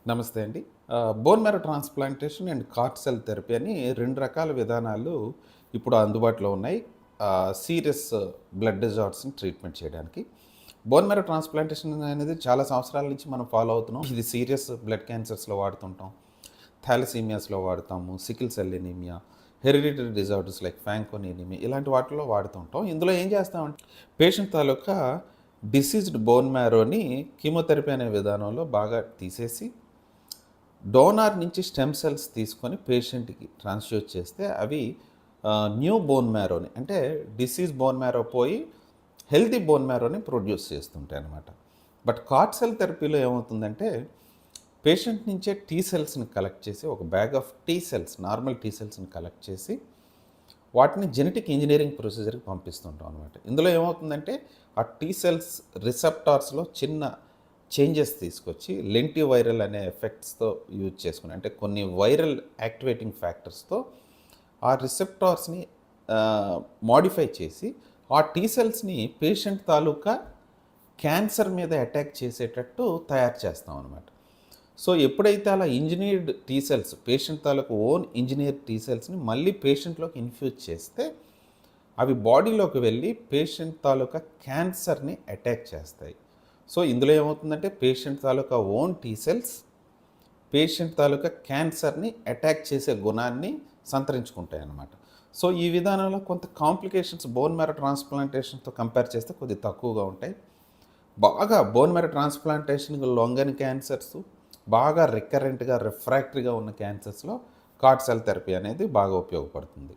నమస్తే అండి. Bone marrow transplantation and cart cell therapy అని 2 రకాల విధానాలు ఇప్పుడు అందుబాటులో ఉన్నాయి. సీరియస్ బ్లడ్ డిజార్డర్స్‌ని ట్రీట్మెంట్ చేయడానికి. బోన్ మ్యారో ట్రాన్స్‌ప్లాంటేషన్ అనేది చాలా సంవత్సరాల నుంచి మనం ఫాలో అవుతున్నాం. ఇది సీరియస్ బ్లడ్ క్యాన్సర్స్‌లో వాడుతుంటాం. థాలసీమియాస్‌లో వాడతాము. Sickle cell anaemia, hereditary disorders like Fanconi anaemia ఇలాంటి వాటిల్లో వాడుతుంటాం. ఇందులో ఏం చేస్తామంటే పేషెంట్ తాలూకా డిసీజ్డ్ బోన్ మ్యారోని కీమోథెరపీ అనే విధానంలో బాగా తీసేసి డోనార్ నుంచి స్టెమ్ సెల్స్ తీసుకొని పేషెంట్కి ట్రాన్స్‌ఫ్యూజ్ చేస్తే అవి న్యూ బోన్ మ్యారోని అంటే డిసీజ్ బోన్ మ్యారో పోయి హెల్తీ బోన్ మ్యారోని ప్రొడ్యూస్ చేస్తుంటాయి అన్నమాట. బట్ కార్ట్ సెల్ థెరపీలో ఏమవుతుందంటే పేషెంట్ నుంచే టీ సెల్స్‌ని కలెక్ట్ చేసి ఒక bag of T cells normal T సెల్స్‌ని కలెక్ట్ చేసి వాటిని జెనెటిక్ ఇంజినీరింగ్ ప్రొసీజర్‌కి పంపిస్తుంటాం అనమాట. ఇందులో ఏమవుతుందంటే ఆ టీ సెల్స్ రిసెప్టార్స్‌లో చిన్న చేంజెస్ తీసుకొచ్చి లెంటివైరల్ అనే ఎఫెక్ట్స్‌తో యూజ్ చేసుకుని అంటే కొన్ని వైరల్ యాక్టివేటింగ్ ఫ్యాక్టర్స్‌తో ఆ రిసెప్టార్స్‌ని మోడిఫై చేసి ఆ టీ సెల్స్‌ని పేషెంట్ తాలూకా క్యాన్సర్ మీద అటాక్ చేసేటట్టు తయారు చేస్తాం అనమాట. సో ఎప్పుడైతే అలా ఇంజినీర్డ్ టీ సెల్స్ పేషెంట్ తాలూకు ఓన్ ఇంజినీర్ టీ సెల్స్ని మళ్ళీ పేషెంట్లోకి ఇన్ఫ్యూజ్ చేస్తే అవి బాడీలోకి వెళ్ళి పేషెంట్ తాలూకా క్యాన్సర్ని అటాక్ చేస్తాయి. సో ఇందులో ఏమవుతుందంటే పేషెంట్ తాలూకా ఓన్ టీ సెల్స్ పేషెంట్ తాలూకా క్యాన్సర్ని అటాక్ చేసే గుణాన్ని సంతరించుకుంటాయి అన్నమాట. సో ఈ విధానంలో కొంత కాంప్లికేషన్స్ బోన్ మ్యారో ట్రాన్స్‌ప్లాంటేషన్‌తో కంపేర్ చేస్తే కొద్దిగా తక్కువగా ఉంటాయి. బాగా బోన్ మ్యారో ట్రాన్స్‌ప్లాంటేషన్‌కి లొంగని క్యాన్సర్స్, బాగా రికరెంట్‌గా రిఫ్రాక్టరీగా ఉన్న క్యాన్సర్స్‌లో కార్ట్ సెల్ థెరపీ అనేది బాగా ఉపయోగపడుతుంది.